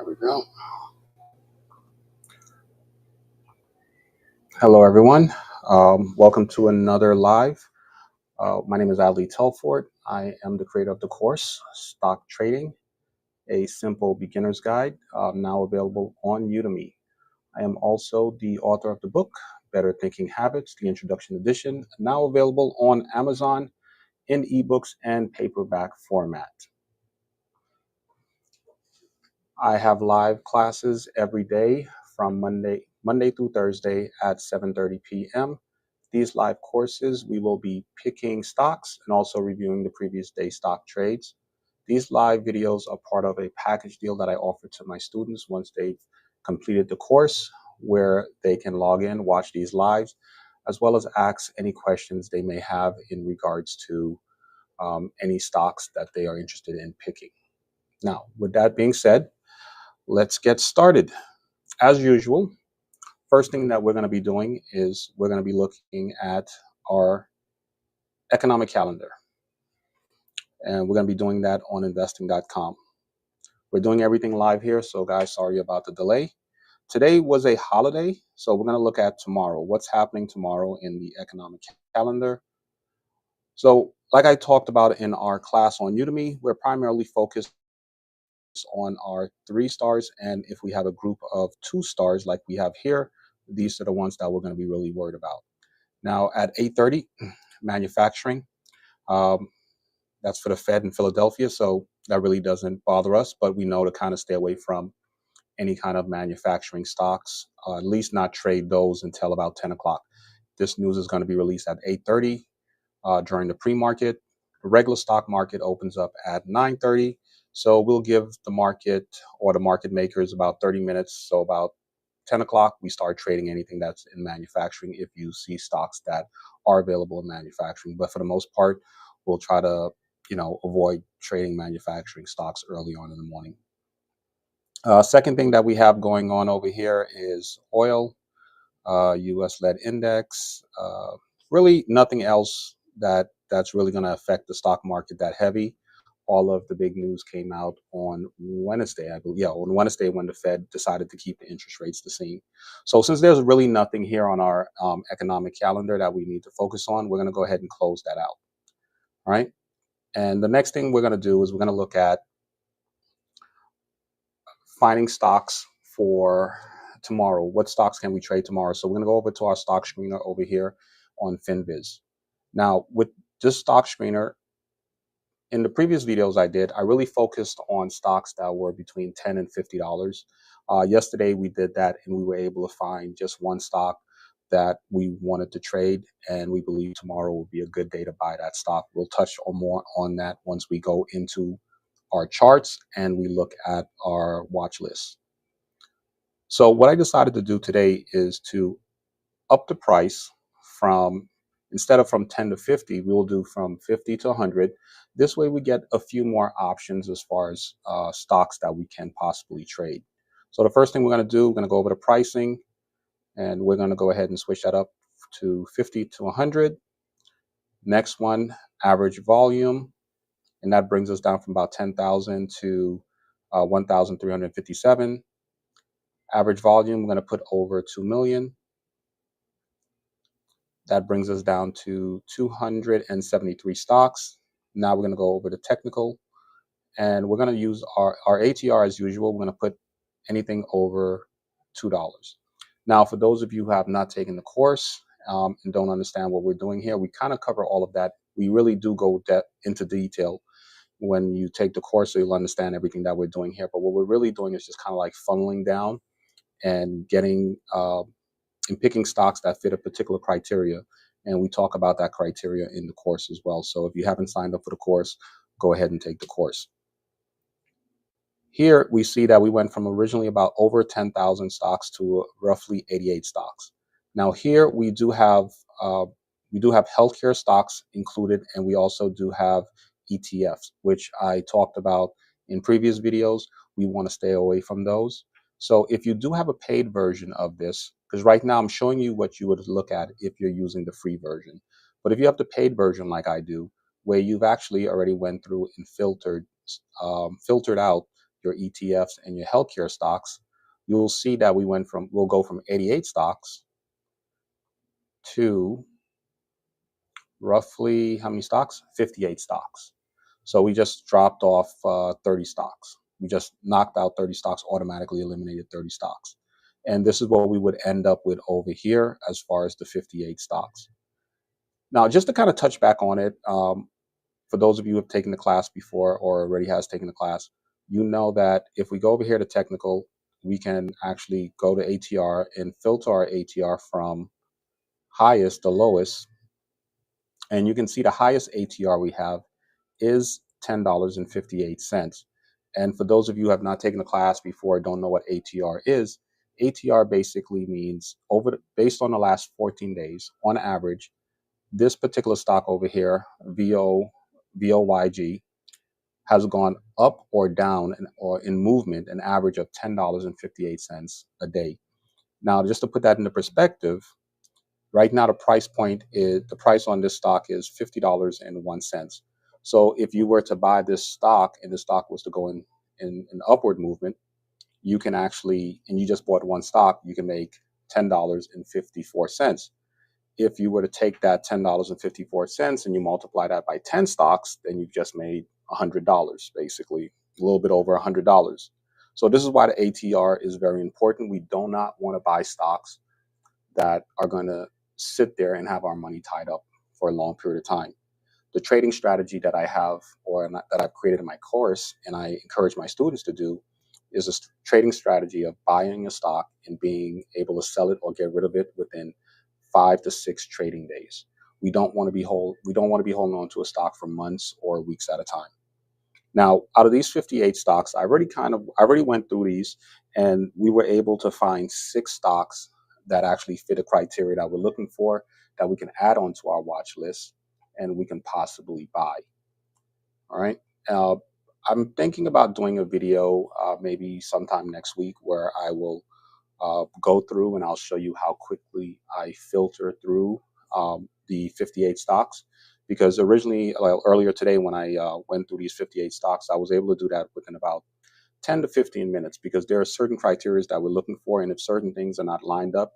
There we go. Hello, everyone. Welcome to another live. My name is Adley Telford. I am the creator of the course, Stock Trading, a simple beginner's guide, now available on Udemy. I am also the author of the book, Better Thinking Habits, the Introduction Edition, now available on Amazon in ebooks and paperback format. I have live classes every day from Monday through Thursday at 7:30 p.m. These live courses, we will be picking stocks and also reviewing the previous day stock trades. These live videos are part of a package deal that I offer to my students once they've completed the course, where they can log in, watch these lives, as well as ask any questions they may have in regards to any stocks that they are interested in picking. Now, with that being said, let's get started. As usual, first thing that we're going to be doing is we're going to be looking at our economic calendar. And we're going to be doing that on investing.com. We're doing everything live here, so guys, sorry about the delay. Today was a holiday, so we're going to look at tomorrow. What's happening tomorrow in the economic calendar? So, like I talked about in our class on Udemy, we're primarily focused on our 3 stars, and if we have a group of 2 stars like we have here, these are the ones that we're going to be really worried about. Now at 8:30, manufacturing, that's for the Fed in Philadelphia, so that really doesn't bother us, but we know to kind of stay away from any kind of manufacturing stocks, at least not trade those until about 10 o'clock. This news is going to be released at 8:30 during the pre-market. The regular stock market opens up at 9:30. So we'll give the market or the market makers about 30 minutes. So about 10 o'clock, we start trading anything that's in manufacturing if you see stocks that are available in manufacturing. But for the most part, we'll try to, avoid trading manufacturing stocks early on in the morning. Second thing that we have going on over here is oil, US lead index. Really nothing else that's really going to affect the stock market that heavy. All of the big news came out on Wednesday, I believe. Yeah, on Wednesday when the Fed decided to keep the interest rates the same. So since there's really nothing here on our economic calendar that we need to focus on, we're going to go ahead and close that out. All right. And the next thing we're going to do is we're going to look at finding stocks for tomorrow. What stocks can we trade tomorrow? So we're going to go over to our stock screener over here on FinViz. Now, with this stock screener, in the previous videos I did, I really focused on stocks that were between $10 and $50. Yesterday we did that and we were able to find just one stock that we wanted to trade, and we believe tomorrow will be a good day to buy that stock. We'll touch on more on that once we go into our charts and we look at our watch list. So what I decided to do today is to up the price from, instead of from 10 to 50, we will do from 50 to 100. This way we get a few more options as far as stocks that we can possibly trade. So the first thing we're going to do, we're going to go over the pricing, and we're going to go ahead and switch that up to 50 to 100. Next one, average volume, and that brings us down from about 10,000 to 1,357. Average volume, we're going to put over 2 million. That brings us down to 273 stocks. Now we're going to go over the technical, and we're going to use our ATR as usual. We're going to put anything over $2. Now, for those of you who have not taken the course and don't understand what we're doing here, we kind of cover all of that. We really do go into detail when you take the course, so you'll understand everything that we're doing here. But what we're really doing is just kind of like funneling down and getting and picking stocks that fit a particular criteria. And we talk about that criteria in the course as well. So if you haven't signed up for the course, go ahead and take the course. Here we see that we went from originally about over 10,000 stocks to roughly 88 stocks. Now here we do have healthcare stocks included, and we also do have ETFs, which I talked about in previous videos. We want to stay away from those. So if you do have a paid version of this, because right now I'm showing you what you would look at if you're using the free version. But if you have the paid version like I do, where you've actually already went through and filtered out your ETFs and your healthcare stocks, you'll see that we'll go from 88 stocks to roughly how many stocks? 58 stocks. So we just dropped off 30 stocks. We just knocked out 30 stocks, automatically eliminated 30 stocks. And this is what we would end up with over here as far as the 58 stocks. Now, just to kind of touch back on it, for those of you who have taken the class before or already has taken the class, you know that if we go over here to technical, we can actually go to ATR and filter our ATR from highest to lowest. And you can see the highest ATR we have is $10.58. And for those of you who have not taken the class before, don't know what ATR is, ATR basically means based on the last 14 days, on average, this particular stock over here, VOYG, has gone up or down or in movement an average of $10.58 a day. Now, just to put that into perspective, right now the price on this stock is $50.01. So if you were to buy this stock and the stock was to go in an upward movement, you can actually, and you just bought one stock, you can make $10.54. If you were to take that $10.54 and you multiply that by 10 stocks, then you've just made $100, basically a little bit over $100. So this is why the ATR is very important. We do not want to buy stocks that are going to sit there and have our money tied up for a long period of time. The trading strategy that I have that I've created in my course and I encourage my students to do is a trading strategy of buying a stock and being able to sell it or get rid of it within 5 to 6 trading days. We don't want to be holding on to a stock for months or weeks at a time. Now, out of these 58 stocks, I already went through these, and we were able to find 6 stocks that actually fit a criteria that we're looking for, that we can add onto our watch list and we can possibly buy. All right. I'm thinking about doing a video maybe sometime next week where I will go through and I'll show you how quickly I filter through the 58 stocks. Because originally, earlier today, when I went through these 58 stocks, I was able to do that within about 10 to 15 minutes, because there are certain criteria that we're looking for. And if certain things are not lined up,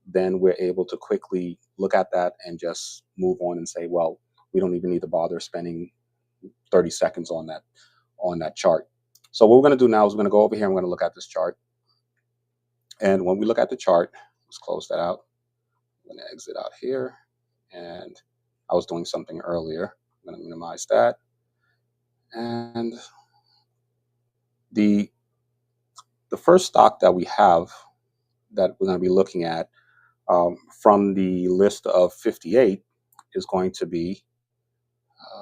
then we're able to quickly look at that and just move on and say, well, we don't even need to bother spending 30 seconds on that chart. So what we're going to do now is we're going to go over here and we're going to look at this chart. And when we look at the chart, let's close that out. I'm going to exit out here. And I was doing something earlier. I'm going to minimize that. And the first stock that we have that we're going to be looking at from the list of 58 is going to be,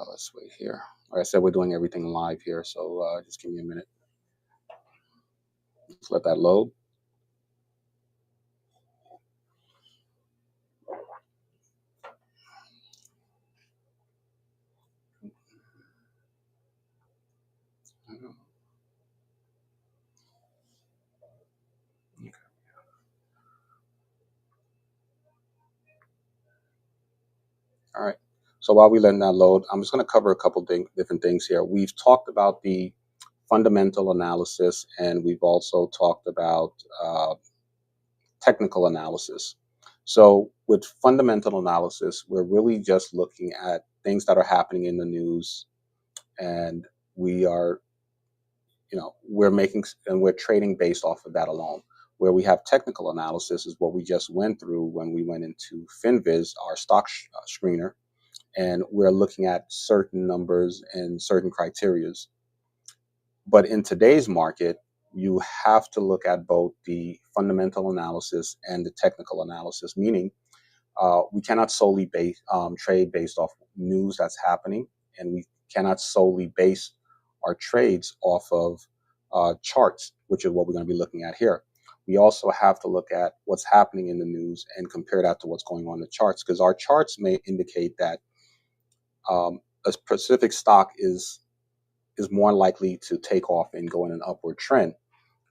let's wait here. Like I said, we're doing everything live here, so just give me a minute. Let's let that load. All right. So while we letting that load, I'm just going to cover a couple different things here. We've talked about the fundamental analysis, and we've also talked about technical analysis. So with fundamental analysis, we're really just looking at things that are happening in the news, and we're trading based off of that alone. Where we have technical analysis is what we just went through when we went into FinViz, our stock screener, and we're looking at certain numbers and certain criterias. But in today's market, you have to look at both the fundamental analysis and the technical analysis, meaning we cannot solely trade based off news that's happening, and we cannot solely base our trades off of charts, which is what we're going to be looking at here. We also have to look at what's happening in the news and compare that to what's going on in the charts, because our charts may indicate that a specific stock is more likely to take off and go in an upward trend.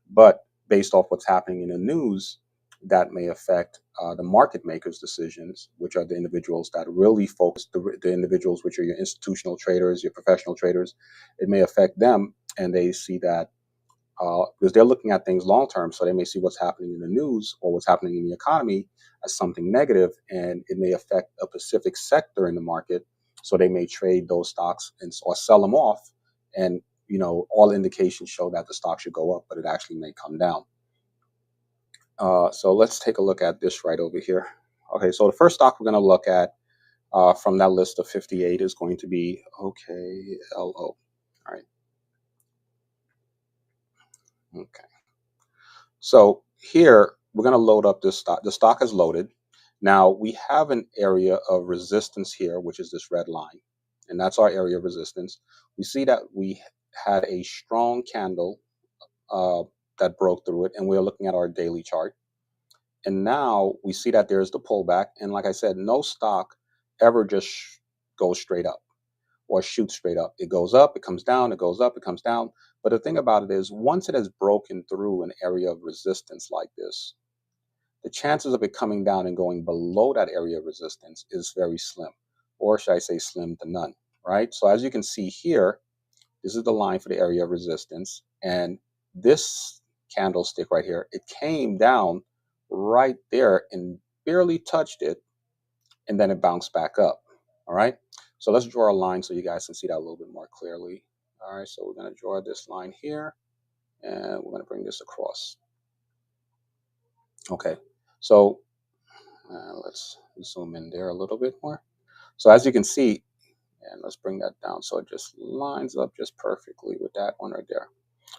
But based off what's happening in the news, that may affect the market makers' decisions, which are the individuals that really focus, the individuals which are your institutional traders, your professional traders. It may affect them, and they see that because they're looking at things long term. So they may see what's happening in the news or what's happening in the economy as something negative, and it may affect a specific sector in the market. So they may trade those stocks or sell them off, and all indications show that the stock should go up, but it actually may come down. So let's take a look at this right over here. Okay, so the first stock we're going to look at from that list of 58 is going to be OKLO. All right. Okay. So here we're going to load up this stock. The stock is loaded. Now we have an area of resistance here, which is this red line, and that's our area of resistance. We see that we had a strong candle uh, that broke through it, and we're looking at our daily chart. And now we see that there's the pullback. And like I said, no stock ever just goes straight up or shoots straight up. It goes up, it comes down, it goes up, it comes down. But the thing about it is, once it has broken through an area of resistance like this, the chances of it coming down and going below that area of resistance is very slim, or should I say slim to none, right? So as you can see here, this is the line for the area of resistance. And this candlestick right here, it came down right there and barely touched it, and then it bounced back up. All right. So let's draw a line so you guys can see that a little bit more clearly. All right. So we're going to draw this line here, and we're going to bring this across. Okay. So let's zoom in there a little bit more. So as you can see, and let's bring that down so it just lines up just perfectly with that one right there.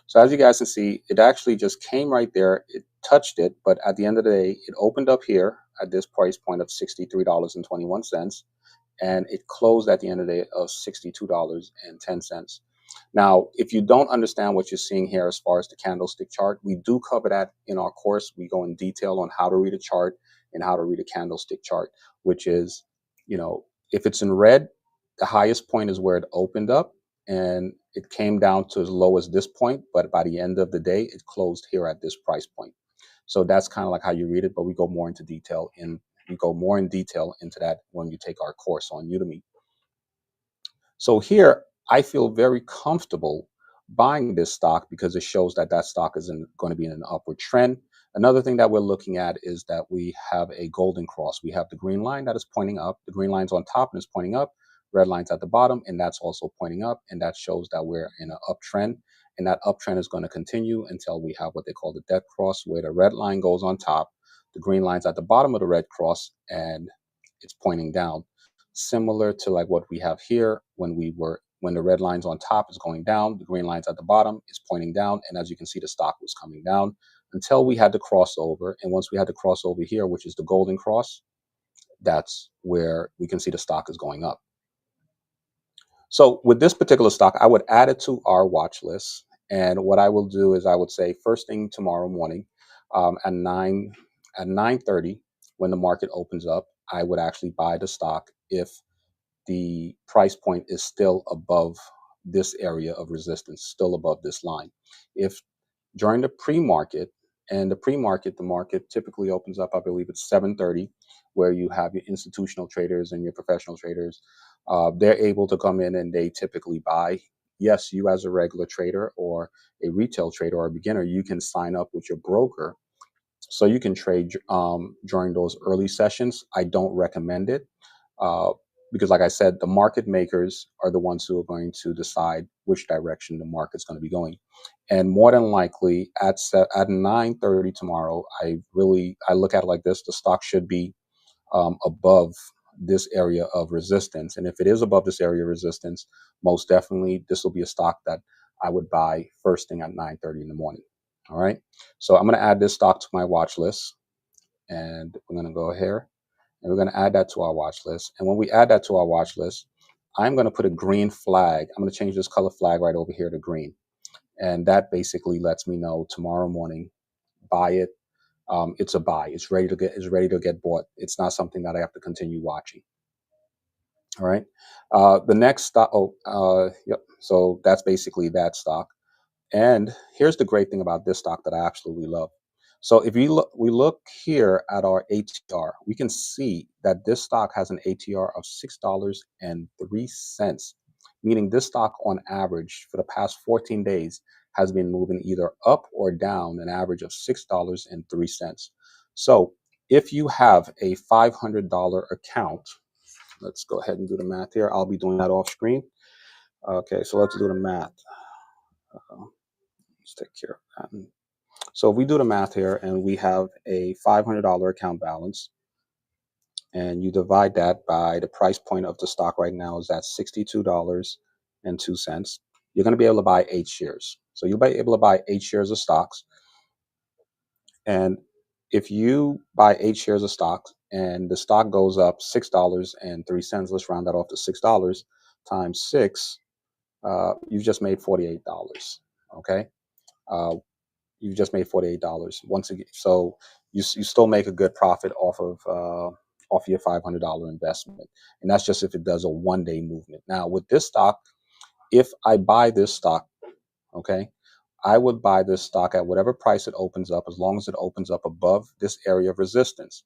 So as you guys can see, it actually just came right there. It touched it, but at the end of the day, it opened up here at this price point of $63.21, and it closed at the end of the day of $62.10. Now, if you don't understand what you're seeing here as far as the candlestick chart, we do cover that in our course. We go in detail on how to read a chart and how to read a candlestick chart, which is, if it's in red, the highest point is where it opened up and it came down to as low as this point, but by the end of the day, it closed here at this price point. So that's kind of like how you read it, but we go more into detail into that when you take our course on Udemy. So here, I feel very comfortable buying this stock because it shows that that stock is going to be in an upward trend. Another thing that we're looking at is that we have a golden cross. We have the green line that is pointing up. The green line's on top and is pointing up. Red line's at the bottom, and that's also pointing up. And that shows that we're in an uptrend. And that uptrend is going to continue until we have what they call the death cross, where the red line goes on top, the green line's at the bottom of the red cross, and it's pointing down, similar to like what we have here when the red line's on top is going down, the green line's at the bottom is pointing down, and as you can see, the stock was coming down until we had the crossover. And once we had the crossover here, which is the golden cross, that's where we can see the stock is going up. So with this particular stock, I would add it to our watch list. And what I will do is I would say first thing tomorrow morning, at 9:30, when the market opens up, I would actually buy the stock if the price point is still above this area of resistance, still above this line. If during the pre-market, and the market typically opens up, I believe it's 7:30, where you have your institutional traders and your professional traders. They're able to come in and they typically buy. Yes, you as a regular trader or a retail trader or a beginner, you can sign up with your broker so you can trade during those early sessions. I don't recommend it uh, because, like I said, the market makers are the ones who are going to decide which direction the market's going to be going. And more than likely, at 9:30 tomorrow, I look at it like this: the stock should be above this area of resistance. And if it is above this area of resistance, most definitely this will be a stock that I would buy first thing at 9:30 in the morning. All right. So I'm going to add this stock to my watch list, and we're going to go here and we're going to add that to our watch list. And when we add that to our watch list, I'm going to put a green flag. I'm going to change this color flag right over here to green. And that basically lets me know tomorrow morning, buy it. It's a buy. It's ready to get bought. It's not something that I have to continue watching. All right. The next stock. Yep. So that's basically that stock. And here's the great thing about this stock that I absolutely love. So if we look here at our ATR, we can see that this stock has an ATR of $6.03, meaning this stock on average for the past 14 days has been moving either up or down an average of $6.03. So if you have a $500 account, let's go ahead and do the math here. I'll be doing that off screen. Okay, so let's do the math. Let's take care of that. So if we do the math here and we have a $500 account balance, and you divide that by the price point of the stock right now is at $62.02, you're going to be able to buy 8 shares. So you'll be able to buy 8 shares of stocks. And if you buy 8 shares of stocks and the stock goes up $6.03, let's round that off to $6 times 6, you've just made $48. Okay. Uh, you've just made $48 once again. So you still make a good profit off your $500 investment, and that's just if it does a 1 day movement. Now with this stock, if I buy this stock, okay, I would buy this stock at whatever price it opens up, as long as it opens up above this area of resistance.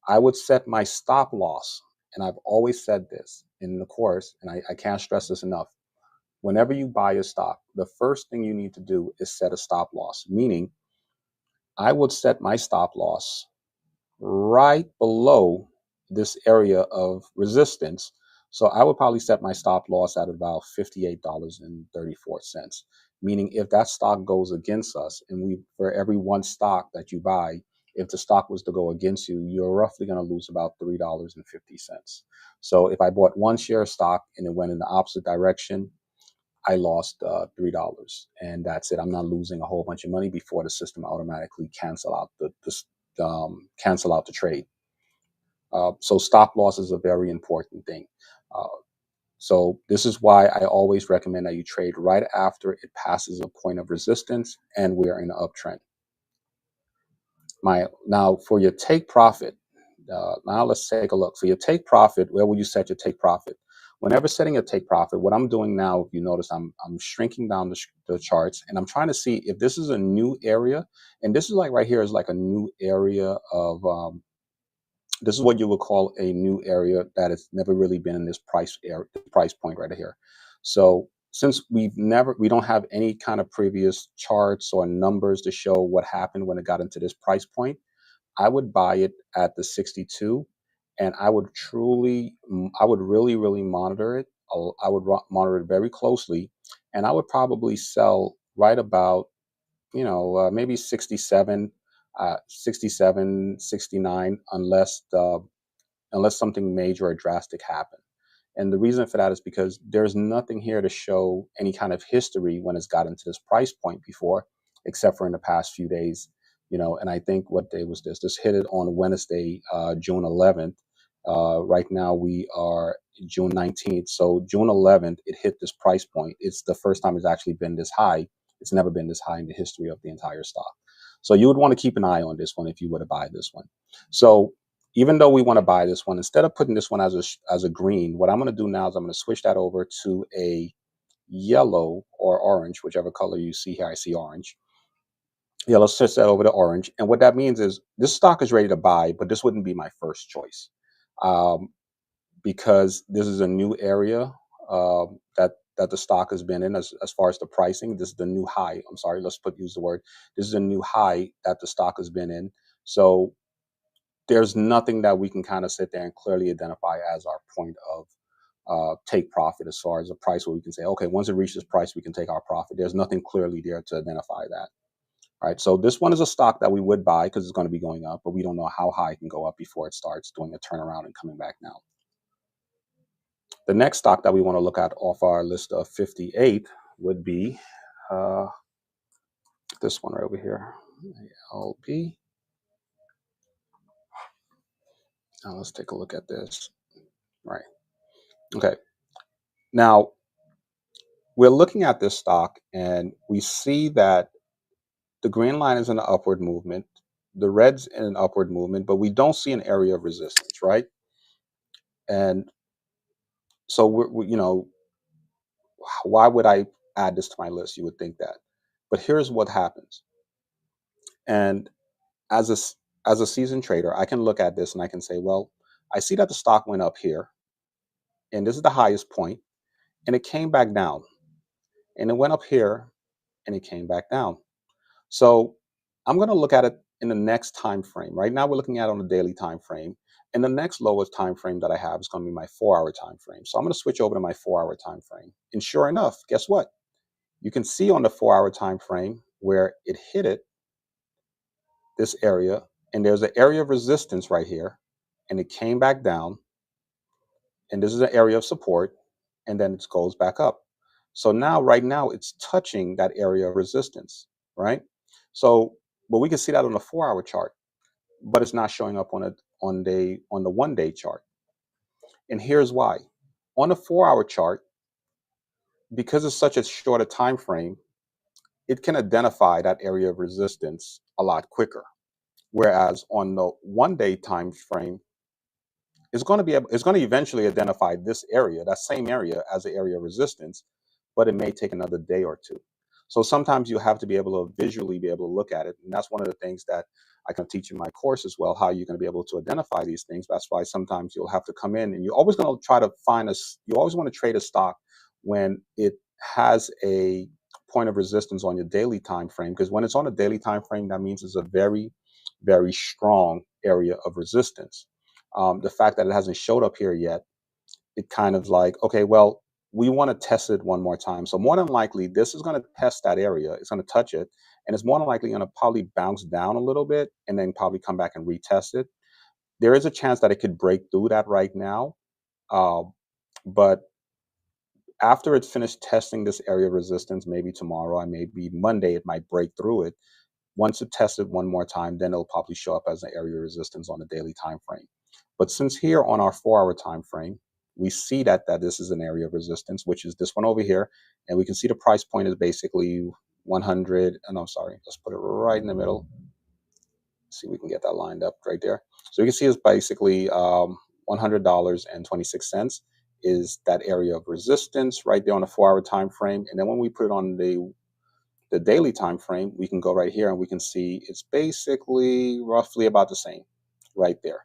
I would set my stop loss, and I've always said this in the course, and I can't stress this enough. Whenever you buy a stock, the first thing you need to do is set a stop loss, meaning I would set my stop loss right below this area of resistance. So I would probably set my stop loss at about $58.34. Meaning if that stock goes against us, and for every one stock that you buy, if the stock was to go against you, you're roughly going to lose about $3.50. So if I bought 1 share of stock and it went in the opposite direction, I lost $3, and that's it. I'm not losing a whole bunch of money before the system automatically cancel out the trade. So stop loss is a very important thing. Uh, so this is why I always recommend that you trade right after it passes a point of resistance and we are in an uptrend. Now for your take profit, now let's take a look. For your take profit, where will you set your take profit? Whenever setting a take profit, what I'm doing now, if you notice, I'm shrinking down the charts, and I'm trying to see if this is a new area. And this is like right here is like a new area of this is what you would call a new area that has never really been in this price point right here. So since we don't have any kind of previous charts or numbers to show what happened when it got into this price point, I would buy it at the 62, and I would really, really monitor it. I would monitor it very closely, and I would probably sell right about, maybe 67, 67, 69, unless something major or drastic happened. And the reason for that is because there's nothing here to show any kind of history when it's gotten to this price point before, except for in the past few days. And I think what day was this? This hit it on Wednesday, June 11th. Right now we are June 19th. So June 11th, it hit this price point. It's the first time it's actually been this high. It's never been this high in the history of the entire stock. So you would want to keep an eye on this one if you were to buy this one. So even though we want to buy this one, instead of putting this one as a green, what I'm going to do now is I'm going to switch that over to a yellow or orange, whichever color you see here. I see orange. Yeah, let's switch that over to orange. And what that means is this stock is ready to buy, but this wouldn't be my first choice, um, because this is a new area that the stock has been in as far as the pricing. This is the new high. I'm sorry, use the word. This is a new high that the stock has been in. So there's nothing that we can kind of sit there and clearly identify as our point of take profit as far as a price where we can say, okay, once it reaches this price, we can take our profit. There's nothing clearly there to identify that. All right. So this one is a stock that we would buy because it's going to be going up, but we don't know how high it can go up before it starts doing a turnaround and coming back down. The next stock that we want to look at off our list of 58 would be this one right over here, LP. Now let's take a look at this. Right. Okay. Now we're looking at this stock and we see that the green line is in an upward movement, the red's in an upward movement, but we don't see an area of resistance, right? And so why would I add this to my list? You would think that, but here's what happens. And as a seasoned trader, I can look at this and I can say, well, I see that the stock went up here, and this is the highest point, and it came back down, and it went up here, and it came back down. So I'm going to look at it in the next time frame. Right now, we're looking at it on a daily time frame. And the next lowest time frame that I have is going to be my 4-hour time frame. So I'm going to switch over to my 4-hour time frame. And sure enough, guess what? You can see on the 4-hour time frame where it hit this area, and there's an area of resistance right here, and it came back down, and this is an area of support, and then it goes back up. So now, right now, it's touching that area of resistance, right? So, but we can see that on the 4-hour chart, but it's not showing up on the 1-day chart. And here's why. On the 4-hour chart, because it's such a short a time frame, it can identify that area of resistance a lot quicker. Whereas on the 1-day time frame, it's going to eventually identify this area, that same area, as an area of resistance, but it may take another day or two. So sometimes you have to be able to visually be able to look at it, and that's one of the things that I can teach in my course as well, how you're going to be able to identify these things. That's why sometimes you'll have to come in, and you're always going to try to you always want to trade a stock when it has a point of resistance on your daily time frame, because when it's on a daily time frame, that means it's a very, very strong area of resistance. The fact that it hasn't showed up here yet, it kind of like, okay, well, we want to test it one more time. So more than likely, this is going to test that area. It's going to touch it, and it's more than likely going to probably bounce down a little bit and then probably come back and retest it. There is a chance that it could break through that right now, uh, but after it's finished testing this area of resistance, maybe tomorrow, or maybe Monday, it might break through it. Once it tests it one more time, then it'll probably show up as an area of resistance on the daily time frame. But since here on our 4-hour time frame, we see that this is an area of resistance, which is this one over here, and we can see the price point is basically 100. Oh, no, sorry, let's put it right in the middle. See, we can get that lined up right there. So you can see it's basically $100.26 is that area of resistance right there on the 4-hour time frame. And then when we put it on the daily time frame, we can go right here and we can see it's basically roughly about the same right there.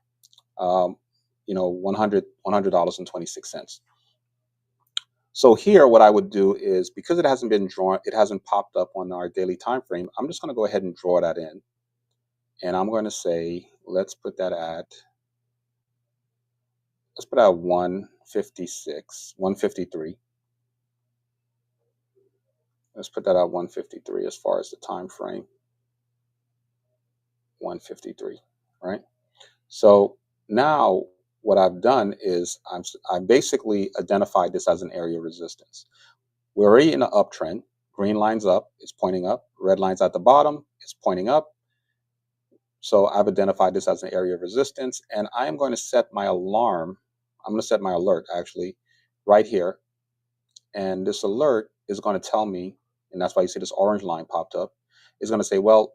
$100.26. So here, what I would do is, because it hasn't been drawn, it hasn't popped up on our daily time frame, I'm just going to go ahead and draw that in. And I'm going to say, let's put that at 156, 153. Let's put that at 153 as far as the time frame. 153, right? So now what I've done is I basically identified this as an area of resistance. We're already in an uptrend. Green line's up, it's pointing up. Red line's at the bottom, it's pointing up. So I've identified this as an area of resistance, and I am going to set my alarm. I'm going to set my alert actually right here. And this alert is going to tell me, and that's why you see this orange line popped up, is going to say, well,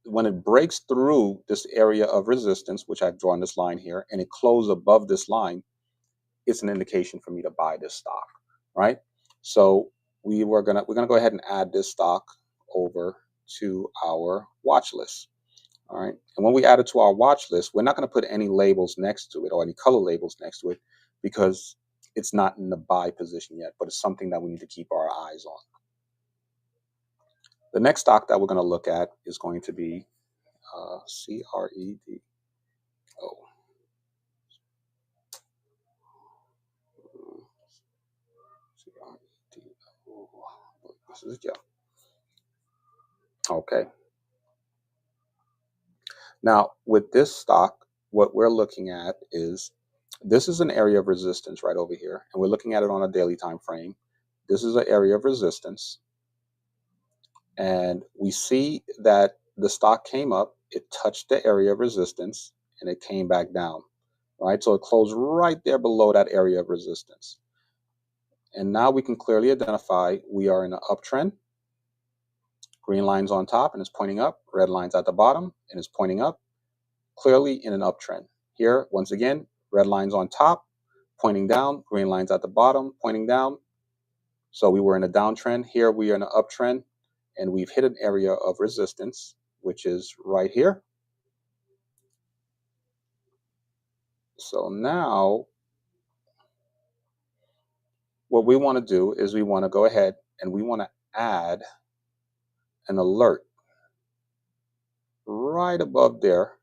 when it breaks through this area of resistance, which I've drawn this line here, and it closes above this line, it's an indication for me to buy this stock, right? So we're gonna go ahead and add this stock over to our watch list. All right. And when we add it to our watch list, we're not going to put any labels next to it or any color labels next to it, because it's not in the buy position yet, but it's something that we need to keep our eyes on. The next stock that we're going to look at is going to be CREDO. This is yeah. Okay. Now, with this stock, what we're looking at is, this is an area of resistance right over here, and we're looking at it on a daily time frame. This is an area of resistance, and we see that the stock came up, it touched the area of resistance, and it came back down, right? So it closed right there below that area of resistance. And now we can clearly identify we are in an uptrend. Green line's on top and it's pointing up. Red line's at the bottom and it's pointing up. Clearly in an uptrend. Here, once again, red line's on top, pointing down. Green line's at the bottom, pointing down. So we were in a downtrend. Here we are in an uptrend, and we've hit an area of resistance, which is right here. So now what we want to do is we want to go ahead and we want to add an alert right above there,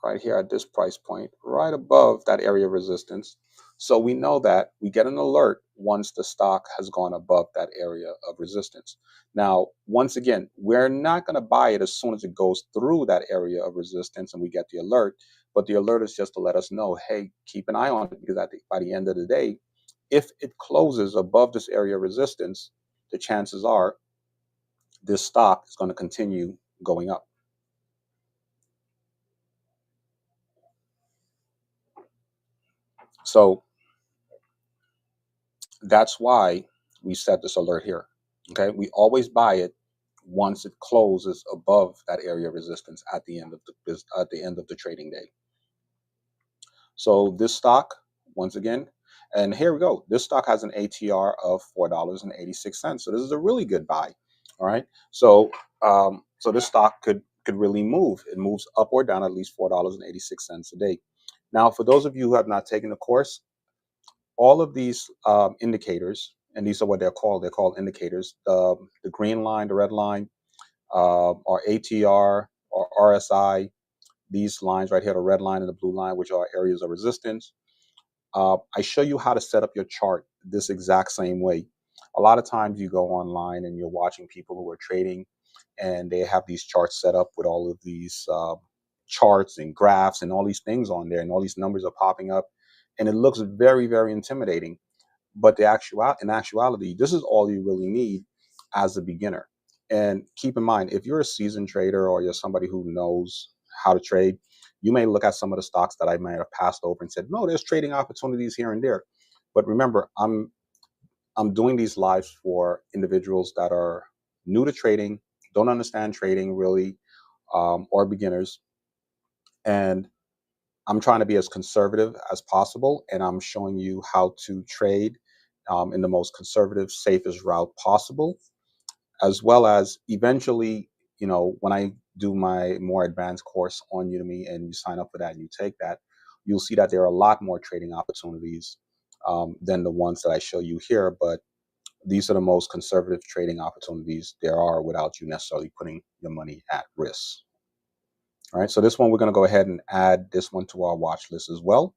right here at this price point, right above that area of resistance. So we know that we get an alert once the stock has gone above that area of resistance. Now, once again, we're not going to buy it as soon as it goes through that area of resistance and we get the alert, but the alert is just to let us know, hey, keep an eye on it, because by the end of the day, if it closes above this area of resistance, the chances are this stock is going to continue going up. So that's why we set this alert here. Okay, we always buy it once it closes above that area of resistance at the end of the trading day. So this stock, once again, and here we go. This stock has an ATR of $4.86. So this is a really good buy. All right. So this stock could really move. It moves up or down at least $4.86 a day. Now, for those of you who have not taken the course, all of these indicators, and these are what they're called. They're called indicators. The green line, the red line, are ATR or RSI. These lines right here, the red line and the blue line, which are areas of resistance. I show you how to set up your chart this exact same way. A lot of times you go online and you're watching people who are trading, and they have these charts set up with all of these charts and graphs and all these things on there, and all these numbers are popping up, and it looks very, very intimidating. But in actuality, this is all you really need as a beginner. And keep in mind, if you're a seasoned trader or you're somebody who knows how to trade, you may look at some of the stocks that I might have passed over and said, no, there's trading opportunities here and there. But remember, I'm doing these lives for individuals that are new to trading, don't understand trading really, or beginners. And I'm trying to be as conservative as possible, and I'm showing you how to trade in the most conservative, safest route possible, as well as eventually, when I do my more advanced course on Udemy and you sign up for that and you take that, you'll see that there are a lot more trading opportunities than the ones that I show you here. But these are the most conservative trading opportunities there are without you necessarily putting your money at risk. All right, so this one, we're going to go ahead and add this one to our watch list as well.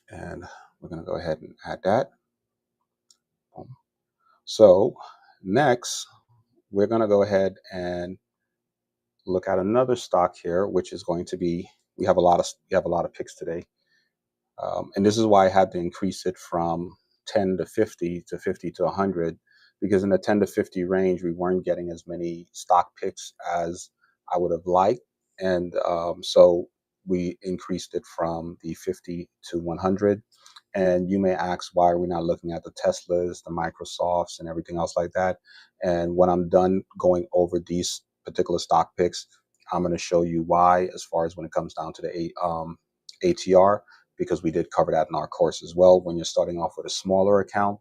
And we're going to go ahead and add that. So next, we're going to go ahead and look at another stock here, which is going to be, we have a lot of picks today. And this is why I had to increase it from 10 to 50 to 50 to 100, because in the 10 to 50 range, we weren't getting as many stock picks as I would have liked. And so we increased it from the 50 to 100. And you may ask, why are we not looking at the Teslas, the Microsofts, and everything else like that? And when I'm done going over these particular stock picks, I'm going to show you why, as far as when it comes down to the ATR, because we did cover that in our course as well. When you're starting off with a smaller account,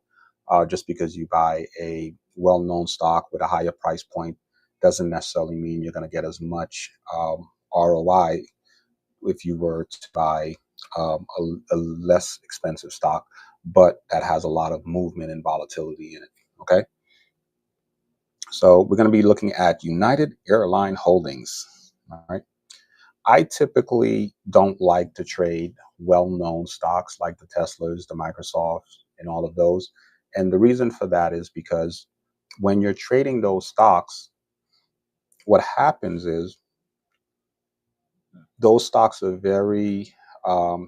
just because you buy a well-known stock with a higher price point doesn't necessarily mean you're going to get as much ROI if you were to buy a less expensive stock, but that has a lot of movement and volatility in it. Okay. So we're going to be looking at United Airline Holdings. All right. I typically don't like to trade well-known stocks like the Teslas, the Microsofts, and all of those. And the reason for that is because when you're trading those stocks, what happens is those stocks are very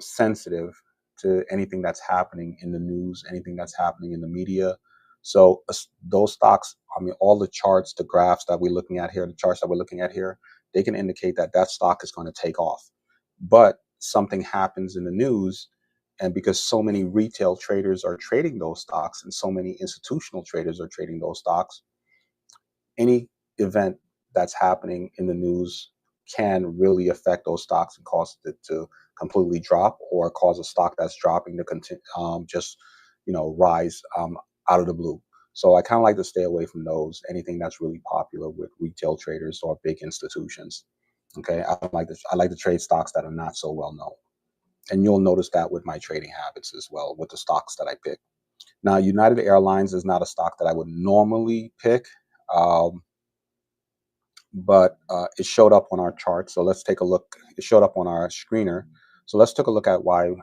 sensitive to anything that's happening in the news, anything that's happening in the media. So those stocks, I mean, all the charts, the graphs that we're looking at here, the charts that we're looking at here, they can indicate that that stock is going to take off. But something happens in the news, and because so many retail traders are trading those stocks and so many institutional traders are trading those stocks, any event that's happening in the news can really affect those stocks and cause it to completely drop, or cause a stock that's dropping to just rise out of the blue. So I kind of like to stay away from those. Anything that's really popular with retail traders or big institutions. Okay, I like to trade stocks that are not so well known, and you'll notice that with my trading habits as well with the stocks that I pick. Now, United Airlines is not a stock that I would normally pick, um, but it showed up on our chart. So let's take a look. It showed up on our screener. So let's take a look at why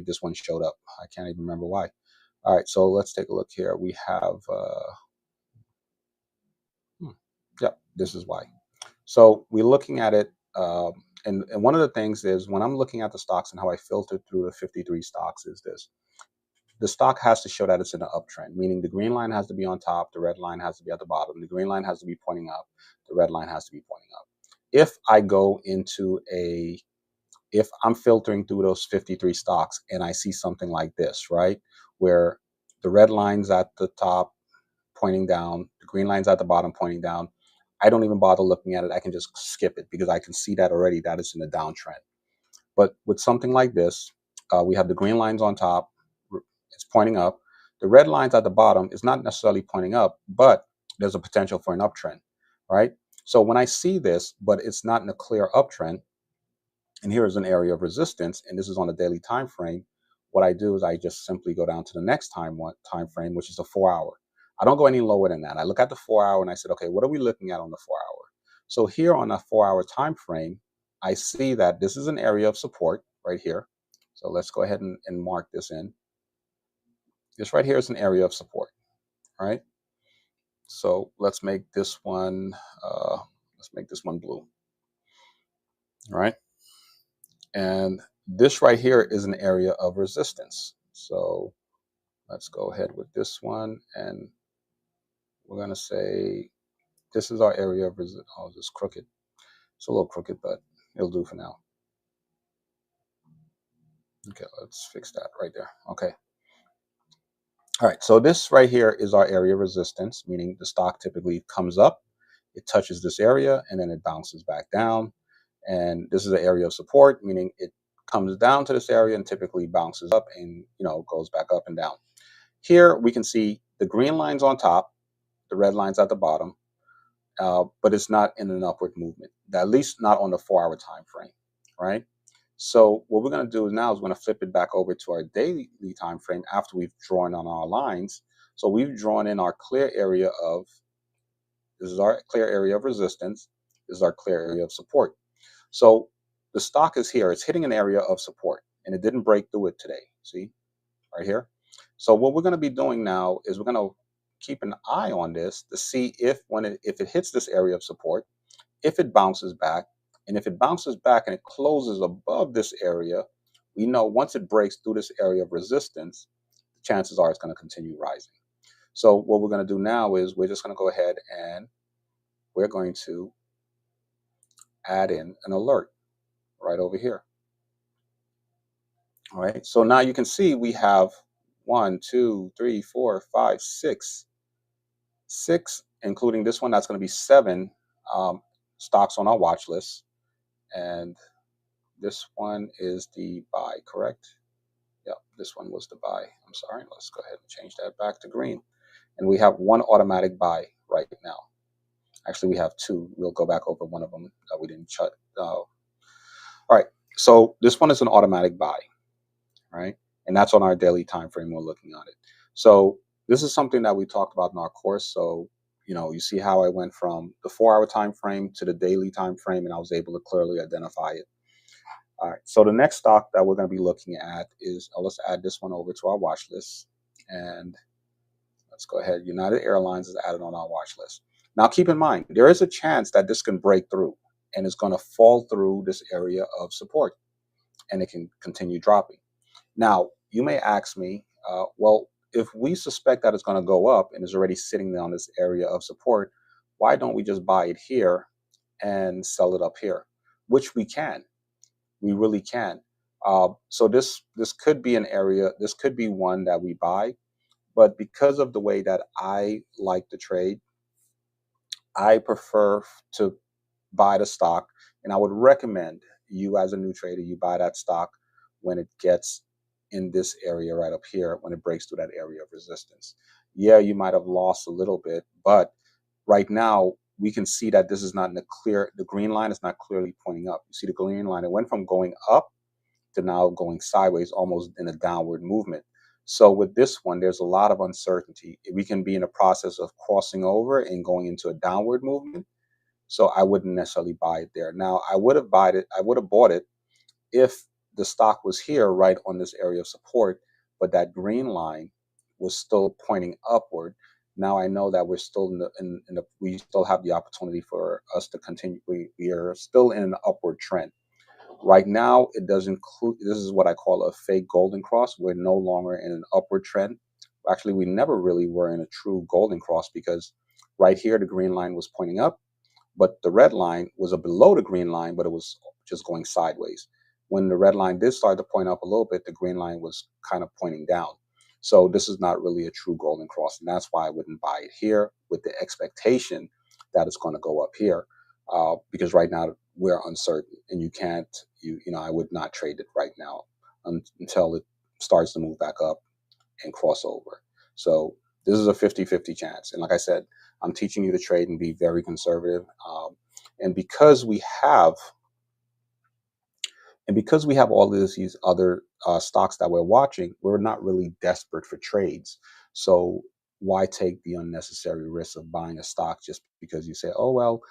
this one showed up. I can't even remember why. All right, so let's take a look here. We have, hmm, yep, this is why. So we're looking at it, and one of the things is when I'm looking at the stocks and how I filter through the 53 stocks is this. The stock has to show that it's in an uptrend, meaning the green line has to be on top, the red line has to be at the bottom, the green line has to be pointing up, the red line has to be pointing up. If I go into if I'm filtering through those 53 stocks and I see something like this, right, where the red line's at the top pointing down, the green line's at the bottom pointing down, I don't even bother looking at it. I can just skip it because I can see that already that it's in a downtrend. But with something like this, we have the green lines on top, it's pointing up. The red lines at the bottom is not necessarily pointing up, but there's a potential for an uptrend, right? So when I see this, but it's not in a clear uptrend, and here is an area of resistance, and this is on a daily time frame, what I do is I just simply go down to the next time frame, which is a 4 hour. I don't go any lower than that. I look at the 4 hour and I said, okay, what are we looking at on the 4 hour? So here on a 4 hour time frame, I see that this is an area of support right here. So let's go ahead and mark this in. This right here is an area of support, right? So let's make this one blue, right? And this right here is an area of resistance. So let's go ahead with this one, and we're gonna say this is our area of resistance. Oh, it's crooked. It's a little crooked, but it'll do for now. Okay, let's fix that right there. Okay. All right, so this right here is our area of resistance, meaning the stock typically comes up, it touches this area, and then it bounces back down. And this is the area of support, meaning it comes down to this area and typically bounces up and goes back up and down. Here we can see the green lines on top, the red lines at the bottom, but it's not in an upward movement, at least not on the 4 hour time frame, right? So what we're going to do is now is we're going to flip it back over to our daily time frame after we've drawn on our lines. So we've drawn in our clear area of, this is our clear area of resistance, this is our clear area of support. So the stock is here, it's hitting an area of support and it didn't break through it today. See right here. So what we're going to be doing now is we're going to keep an eye on this to see if if it hits this area of support, if it bounces back, and if it bounces back and it closes above this area, we know once it breaks through this area of resistance, chances are it's going to continue rising. So what we're going to do now is we're just going to go ahead and we're going to add in an alert right over here. All right. So now you can see we have 1, 2, 3, 4, 5, 6, including this one. That's going to be 7 stocks on our watch list. And this one is the buy, correct? Yep, this one was the buy. I'm sorry. Let's go ahead and change that back to green. And we have one automatic buy right now. Actually, we have 2. We'll go back over one of them that we didn't shut. All right. So this one is an automatic buy, right? And that's on our daily time frame. We're looking at it. So this is something that we talked about in our course. So you see how I went from the 4 hour time frame to the daily time frame, and I was able to clearly identify it. All right. So the next stock that we're going to be looking at is, let's add this one over to our watch list, and let's go ahead. United Airlines is added on our watch list. Now, keep in mind, there is a chance that this can break through and it's going to fall through this area of support and it can continue dropping. Now, you may ask me, well, if we suspect that it's going to go up and is already sitting on this area of support, why don't we just buy it here and sell it up here? Which we can. We really can. So this could be an area, this could be one that we buy, but because of the way that I like to trade, I prefer to buy the stock, and I would recommend you as a new trader, you buy that stock when it gets in this area right up here, when it breaks through that area of resistance. Yeah, you might have lost a little bit, but right now we can see that this is not in the green line is not clearly pointing up. You see the green line, it went from going up to now going sideways, almost in a downward movement. So with this one, there's a lot of uncertainty. We can be in a process of crossing over and going into a downward movement. So I wouldn't necessarily buy it there. Now I would have bought it. I would have bought it if the stock was here right on this area of support, but that green line was still pointing upward. Now I know that we're still we still have the opportunity for us to continue. We are still in an upward trend. Right now, it does include, this is what I call a fake golden cross. We're no longer in an upward trend. Actually, we never really were in a true golden cross because right here, the green line was pointing up, but the red line was below the green line, but it was just going sideways. When the red line did start to point up a little bit, the green line was kind of pointing down. So this is not really a true golden cross, and that's why I wouldn't buy it here with the expectation that it's going to go up here, because right now we're uncertain, and you can't, I would not trade it right now until it starts to move back up and cross over. So this is a 50-50 chance. And like I said, I'm teaching you to trade and be very conservative. And because we have all these other stocks that we're watching, we're not really desperate for trades. So why take the unnecessary risk of buying a stock just because you say, oh well,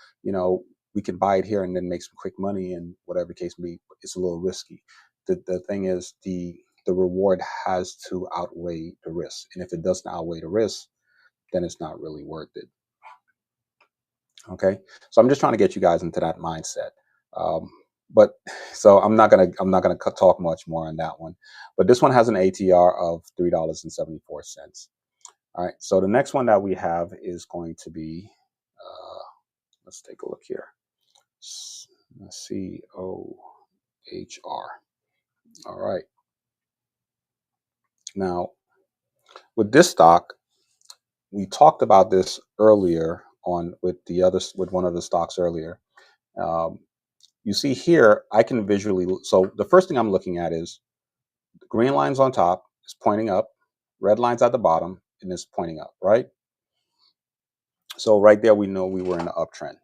we can buy it here and then make some quick money and whatever case may be. It's a little risky. The thing is, the reward has to outweigh the risk, and if it doesn't outweigh the risk, then it's not really worth it. Okay, so I'm just trying to get you guys into that mindset. Um, but so I'm not gonna talk much more on that one. But this one has an ATR of $3.74. All right. So the next one that we have is going to be, let's take a look here. COHR. All right. Now with this stock, we talked about this earlier on with one of the stocks earlier. Um, you see here, I can visually. So the first thing I'm looking at is the green lines on top is pointing up, red lines at the bottom, and it's pointing up, right? So right there, we know we were in an uptrend.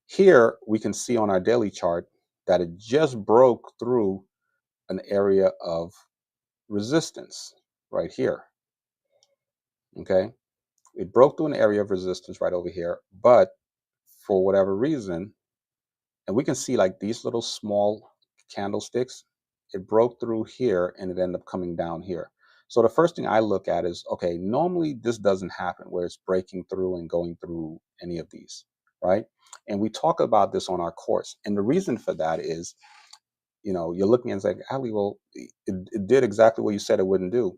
Here, we can see on our daily chart that it just broke through an area of resistance right here. Okay, it broke through an area of resistance right over here, but for whatever reason, and we can see like these little small candlesticks, it broke through here and it ended up coming down here. So the first thing I look at is, okay, normally this doesn't happen where it's breaking through and going through any of these, right? And we talk about this on our course. And the reason for that is, you're looking and saying, Ali, well, it did exactly what you said it wouldn't do,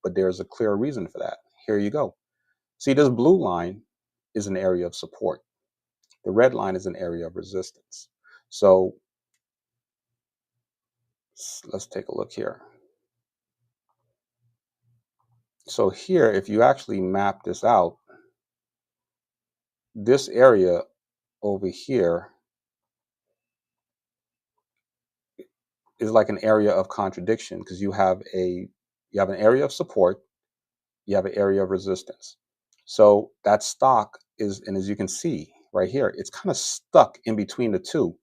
but there's a clear reason for that. Here you go. See, this blue line is an area of support. The red line is an area of resistance. So let's take a look here. So here, if you actually map this out, this area over here is like an area of contradiction because you have an area of support, you have an area of resistance. So that stock is, and as you can see right here, it's kind of stuck in between the two,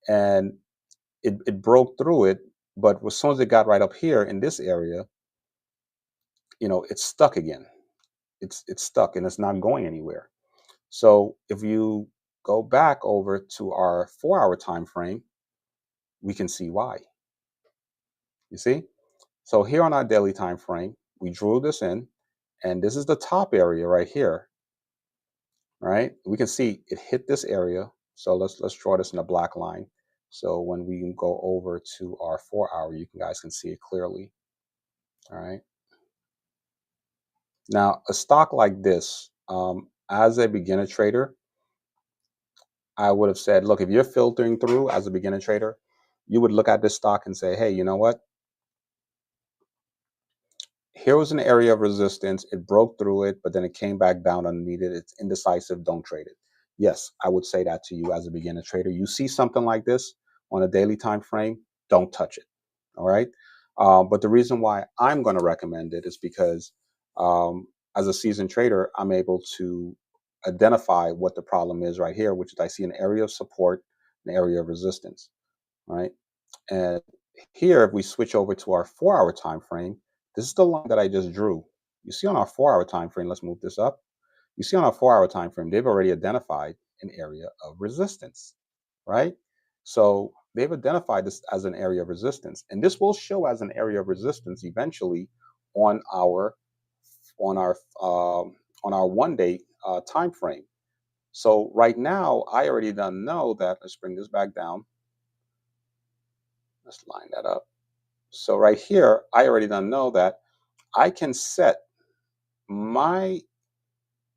and it broke through it. But as soon as it got right up here in this area, it's stuck again. It's stuck and it's not going anywhere. So if you go back over to our 4-hour time frame, we can see why. You see? So here on our daily time frame, we drew this in, and this is the top area right here. Right? We can see it hit this area. So let's draw this in a black line. So when we go over to our 4-hour, you guys can see it clearly. All right. Now, a stock like this, as a beginner trader, I would have said, look, if you're filtering through as a beginner trader, you would look at this stock and say, hey, you know what? Here was an area of resistance. It broke through it, but then it came back down underneath it. It's indecisive. Don't trade it. Yes, I would say that to you as a beginner trader. You see something like this on a daily time frame, don't touch it. All right. But the reason why I'm going to recommend it is because as a seasoned trader, I'm able to identify what the problem is right here, which is I see an area of support, an area of resistance. Right. And here, if we switch over to our 4-hour time frame, This is the line that I just drew. You see on our 4-hour time frame, let's move this up. You see on our 4-hour time frame, they've already identified an area of resistance, right? So they've identified this as an area of resistance, and this will show as an area of resistance eventually on our on our um, on our 1 day time frame. So right now, I already done know that. Let's bring this back down. Let's line that up. So right here, I already done know that I can set my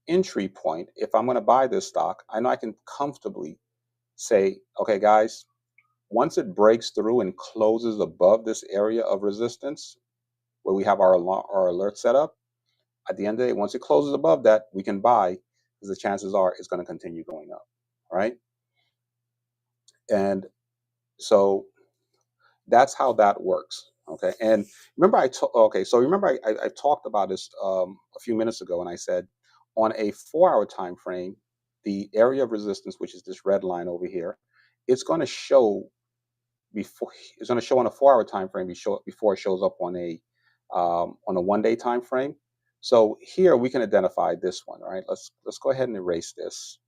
entry point. If I'm going to buy this stock, I know I can comfortably say, okay, guys, once it breaks through and closes above this area of resistance where we have our alert set up, at the end of the day, once it closes above that, we can buy because the chances are it's going to continue going up, right? And so that's how that works. Okay. And remember, I talked about this a few minutes ago, and I said on a 4-hour time frame, the area of resistance, which is this red line over here, it's going to show before it's going to show on a 4-hour time frame before it shows up on a 1 day time frame. So here we can identify this one. All right, let's go ahead and erase this.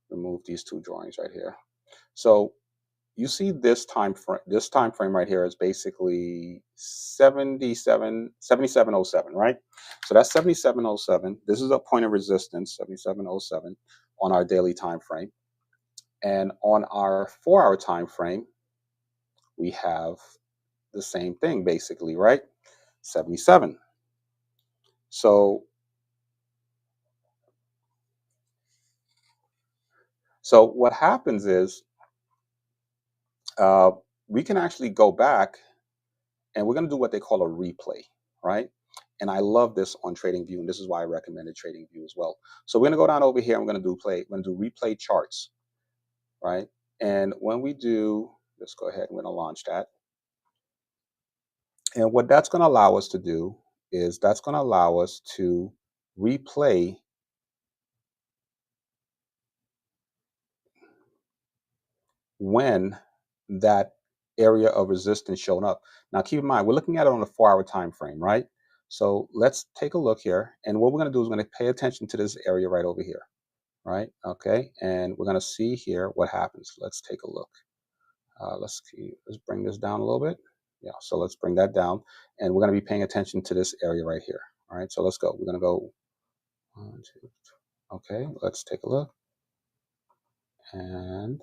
Remove these two drawings right here. So you see this time frame right here is basically 7707, right? So that's 7707. This is a point of resistance, 7707, on our daily time frame. And on our 4-hour time frame, we have the same thing basically, right? 77. So what happens is uh, we can actually go back, and we're going to do what they call a replay, right? And I love this on TradingView, and this is why I recommended TradingView as well. So we're going to go down over here, and we're going to do replay charts, right? And when we do, let's go ahead and we're going to launch that. And what that's going to allow us to do is that's going to allow us to replay when that area of resistance showing up. Now, keep in mind, we're looking at it on a 4-hour time frame, right? So let's take a look here. And what we're going to do is we're going to pay attention to this area right over here, right? Okay. And we're going to see here what happens. Let's take a look. Let's bring this down a little bit. Yeah. So let's bring that down. And we're going to be paying attention to this area right here. All right. So let's go. We're going to go 1, 2. Okay. Let's take a look. And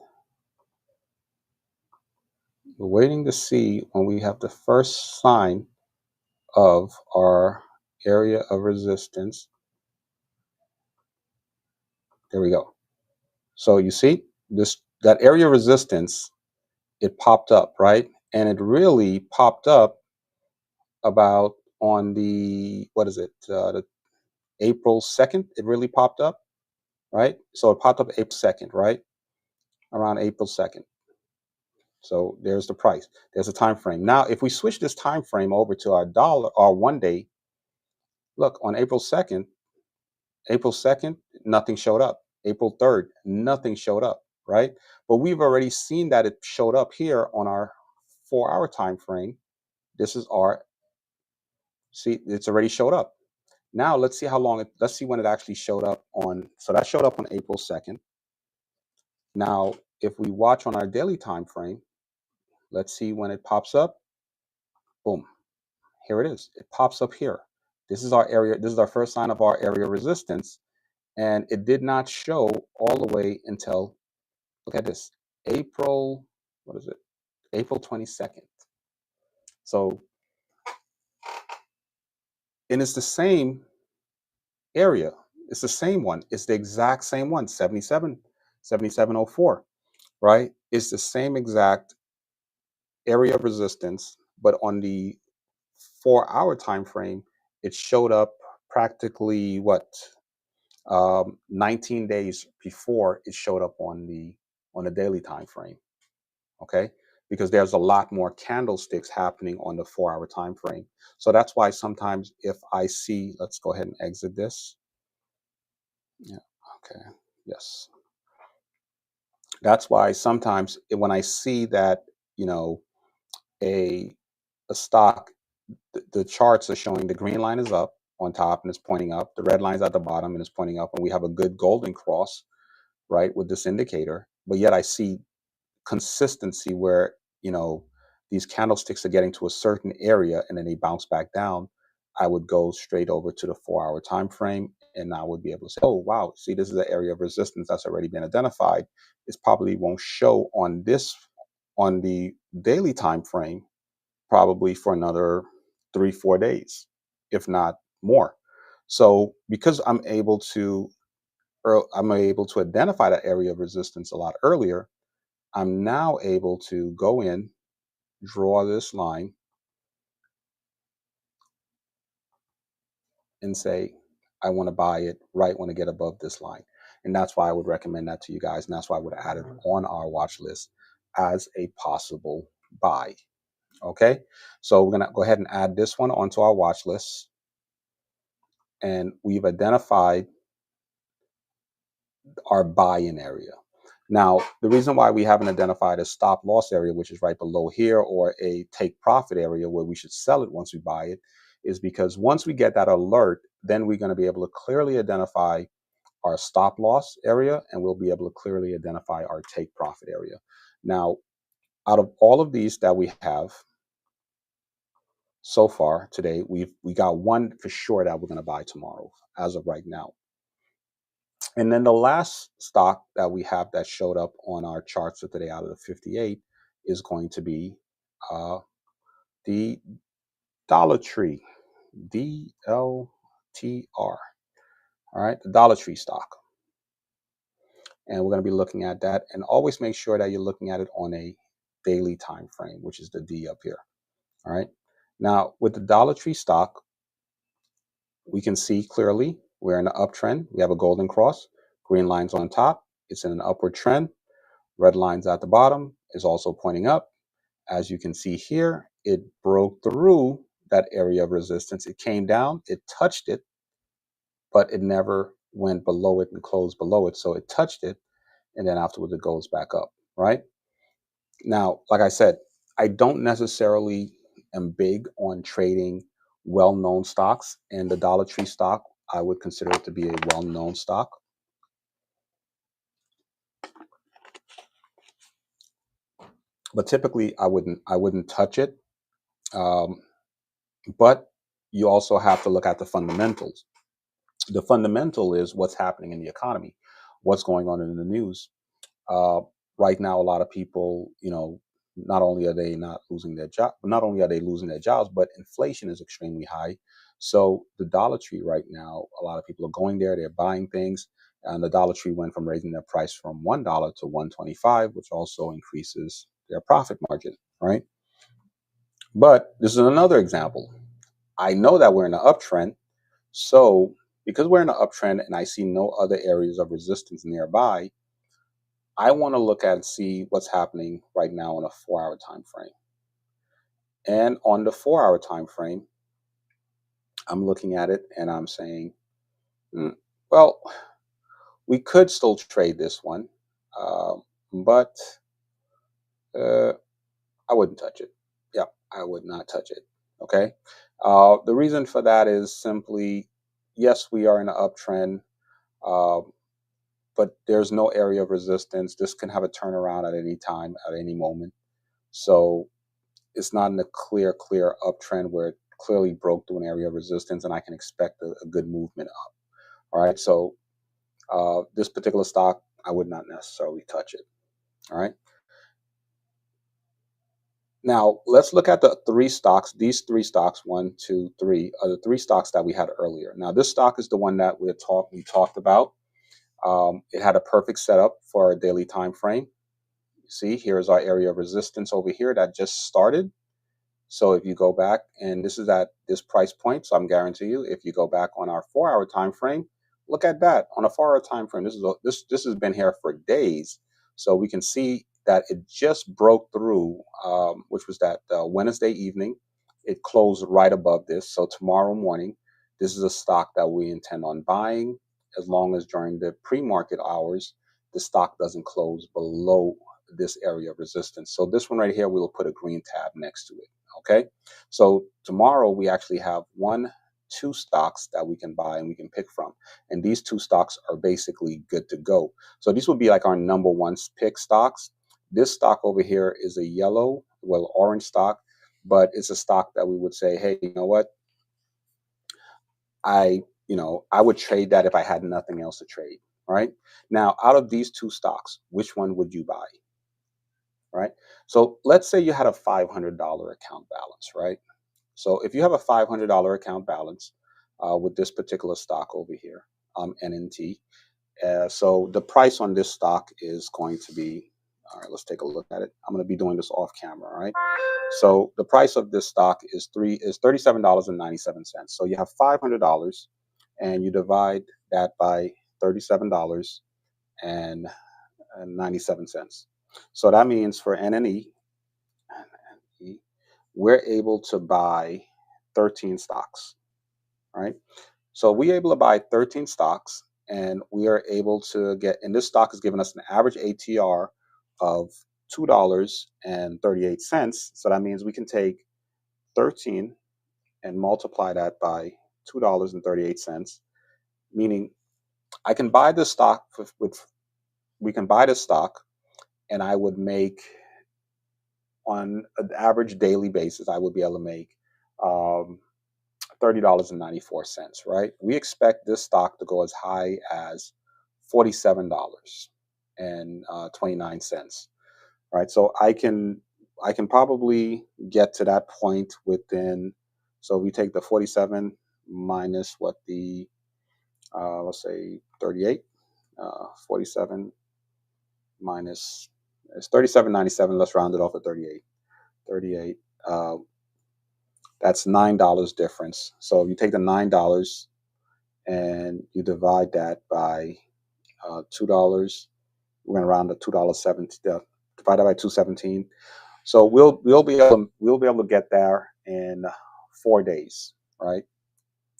we're waiting to see when we have the first sign of our area of resistance. There we go. So you see that area of resistance, it popped up, right? And it really popped up about on the, what is it, the April 2nd, it really popped up, right? So it popped up April 2nd, right? Around April 2nd. So there's the price. There's a time frame. Now, if we switch this time frame over to our 1 day, look, on April 2nd, nothing showed up. April 3rd, nothing showed up, right? But we've already seen that it showed up here on our 4-hour time frame. This is see, it's already showed up. Now let's see let's see when it actually showed up on, so that showed up on April 2nd. Now, if we watch on our daily time frame, let's see when it pops up. Boom, here it is. It pops up here. This is our area. This is our first sign of our area of resistance. And it did not show all the way until, look at this, April, what is it? April 22nd. So, and it's the same area. It's the same one. It's the exact same one, 7704, right? It's the same exact area of resistance, but on the 4-hour time frame, it showed up practically 19 days before it showed up on the daily time frame. Okay, because there's a lot more candlesticks happening on the 4-hour time frame. So that's why sometimes if I see, let's go ahead and exit this. Yeah. Okay. Yes. That's why sometimes when I see that, a stock the charts are showing the green line is up on top and it's pointing up. The red line's at the bottom and it's pointing up. And we have a good golden cross, right, with this indicator. But yet I see consistency where, you know, these candlesticks are getting to a certain area and then they bounce back down. I would go straight over to the 4-hour time frame and I would be able to say, oh, wow, see, this is an area of resistance that's already been identified. It probably won't show on on the daily time frame, probably for another 3-4 days, if not more. So because I'm able to identify that area of resistance a lot earlier, I'm now able to go in, draw this line, and say, I want to buy it right when I get above this line. And that's why I would recommend that to you guys. And that's why I would add it on our watch list as a possible buy. Okay. So we're going to go ahead and add this one onto our watch list. And we've identified our buy-in area. Now, the reason why we haven't identified a stop loss area, which is right below here, or a take profit area where we should sell it once we buy it, is because once we get that alert, then we're going to be able to clearly identify our stop loss area and we'll be able to clearly identify our take profit area. Now, out of all of these that we have so far today, we got one for sure that we're going to buy tomorrow as of right now. And then the last stock that we have that showed up on our charts for today out of the 58 is going to be the Dollar Tree, DLTR. All right, the Dollar Tree stock. And we're going to be looking at that. And always make sure that you're looking at it on a daily time frame, which is the D up here. All right. Now, with the Dollar Tree stock, we can see clearly we're in an uptrend. We have a golden cross, green lines on top. It's in an upward trend. Red lines at the bottom is also pointing up. As you can see here, it broke through that area of resistance. It came down, it touched it, but it never went below it and closed below it. So it touched it, and then afterwards it goes back up, right? Now, like I said, I don't necessarily am big on trading well-known stocks, and the Dollar Tree stock, I would consider it to be a well-known stock. But typically, I wouldn't touch it. But you also have to look at the fundamentals. The fundamental is what's happening in the economy, what's going on in the news. Uh, right now, a lot of people, you know, not only are they not losing their job, not only are they losing their jobs, but inflation is extremely high. So the Dollar Tree right now, a lot of people are going there, they're buying things, and the Dollar Tree went from raising their price from $1 to $1.25, which also increases their profit margin, right? But this is another example. I know that we're in an uptrend. So because we're in an uptrend and I see no other areas of resistance nearby, I want to look at and see what's happening right now on a 4-hour time frame. And on the 4-hour time frame, I'm looking at it and I'm saying, well, we could still trade this one, but uh, I wouldn't touch it. Yeah, I would not touch it. Okay. The reason for that is simply, yes, we are in an uptrend, but there's no area of resistance. This can have a turnaround at any time, at any moment. So it's not in a clear uptrend where it clearly broke through an area of resistance and I can expect a good movement up. All right. So this particular stock, I would not necessarily touch it. All right. Now, let's look at the three stocks. These three stocks, 1, 2, 3, are the three stocks that we had earlier. Now, this stock is the one that we talked about. It had a perfect setup for a daily time frame. See, here's our area of resistance over here that just started. So if you go back, and this is at this price point, so I'm guarantee you, if you go back on our 4-hour time frame, look at that on a 4-hour time frame. This has been here for days, so we can see that it just broke through, which was that Wednesday evening. It closed right above this. So tomorrow morning, this is a stock that we intend on buying, as long as during the pre-market hours, the stock doesn't close below this area of resistance. So this one right here, we will put a green tab next to it. Okay. So tomorrow we actually have two stocks that we can buy and we can pick from. And these two stocks are basically good to go. So these would be like our number one pick stocks. This stock over here is a yellow, well, orange stock, but it's a stock that we would say, hey, you know what? I would trade that if I had nothing else to trade, right? Now, out of these two stocks, which one would you buy, right? So let's say you had a $500 account balance, right? So if you have a $500 account balance with this particular stock over here, NNT, so the price on this stock is going to be, all right, let's take a look at it. I'm going to be doing this off camera, right? So the price of this stock is $37.97. So you have $500 and you divide that by $37.97. So that means for NNE, we're able to buy 13 stocks, right? So we're able to buy 13 stocks and we are able to get, and this stock is giving us an average ATR of $2.38. So that means we can take 13 and multiply that by $2.38, meaning I can buy this stock we can buy this stock and I would make on an average daily basis, I would be able to make um, $30.94, right? We expect this stock to go as high as $47.29, right? So I can probably get to that point within. So we take the 47 minus what the let's say 38, 47 minus it's 37.97. Let's round it off at 38. 38. That's $9 difference. So you take the $9 and you divide that by $2. We're going to round to $2.70. Divide that by 217. So we'll be able to get there in 4 days, right?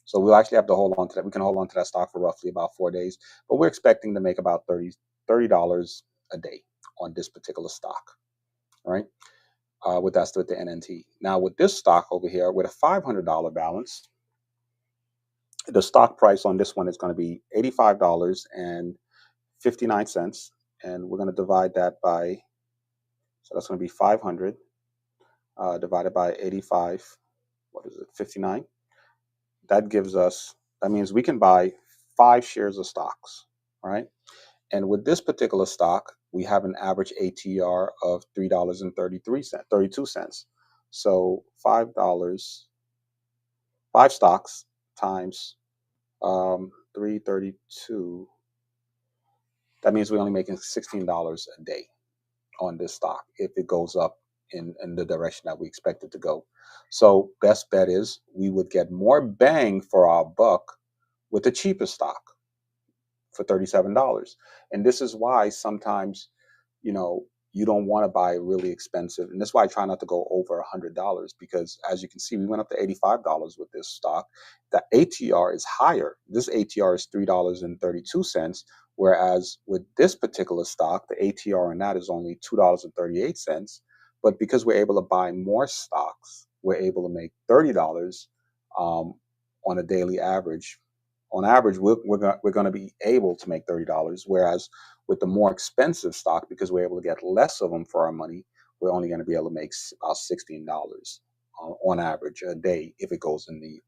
So we'll actually have to hold on to that. We can hold on to that stock for roughly about 4 days, but we're expecting to make about $30 a day on this particular stock, right? With the NNT. Now with this stock over here, with a $500 balance, the stock price on this one is going to be $85.59, and we're going to divide that by. So that's going to be 500 divided by 85. What is it? 59. That gives us. That means we can buy 5 shares of stocks, right? And with this particular stock, we have an average ATR of $3.32. So $5, 5 stocks times 332. That means we're only making $16 a day on this stock if it goes up in the direction that we expect it to go. So best bet is we would get more bang for our buck with the cheapest stock for $37. And this is why sometimes, you know, you don't want to buy really expensive. And that's why I try not to go over $100 because as you can see, we went up to $85 with this stock. The ATR is higher. This ATR is $3.32. Whereas with this particular stock, the ATR on that is only $2.38. But because we're able to buy more stocks, we're able to make $30 on a daily average. On average, we're going to be able to make $30, whereas with the more expensive stock, because we're able to get less of them for our money, we're only going to be able to make about $16 on average a day if it goes in the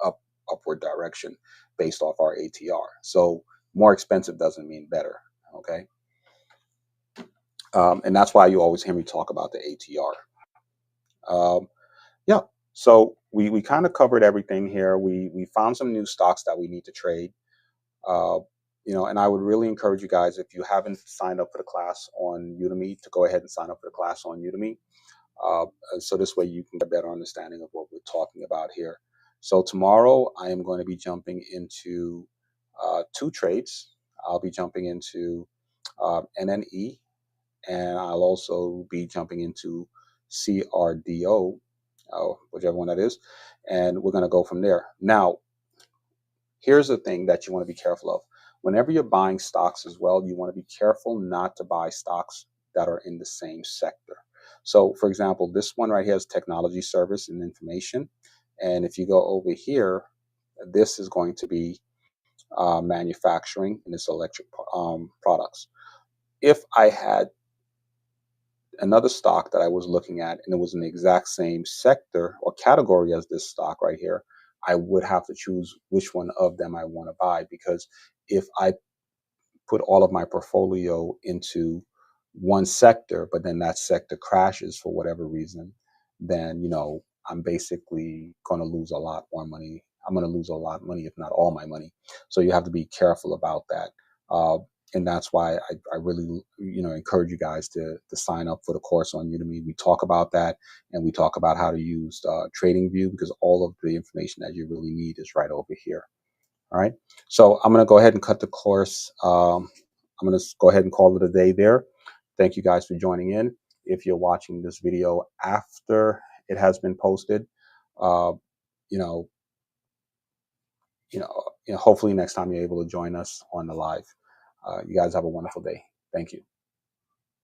upward direction based off our ATR. So more expensive doesn't mean better, okay? And that's why you always hear me talk about the ATR. Yeah, so we kind of covered everything here. We found some new stocks that we need to trade. Uh, and I would really encourage you guys, if you haven't signed up for the class on Udemy, to go ahead and sign up for the class on Udemy. So this way you can get a better understanding of what we're talking about here. So tomorrow I am going to be jumping into 2 trades. I'll be jumping into NNE, and I'll also be jumping into CRDO, whichever one that is, and we're going to go from there. Now, here's the thing that you want to be careful of. Whenever you're buying stocks as well, you want to be careful not to buy stocks that are in the same sector. So, for example, this one right here is technology, service, and information. And if you go over here, this is going to be manufacturing, and it's electric products. If I had another stock that I was looking at and it was in the exact same sector or category as this stock right here, I would have to choose which one of them I want to buy, because if I put all of my portfolio into one sector, but then that sector crashes for whatever reason, then I'm basically going to lose a lot more money. I'm going to lose a lot of money, if not all my money. So you have to be careful about that. Uh, and that's why I really encourage you guys to sign up for the course on Udemy. We talk about that, and we talk about how to use TradingView, because all of the information that you really need is right over here. All right. So I'm going to go ahead and cut the course. I'm going to go ahead and call it a day there. Thank you guys for joining in. If you're watching this video after it has been posted, uh, you know, hopefully next time you're able to join us on the live. You guys have a wonderful day. Thank you.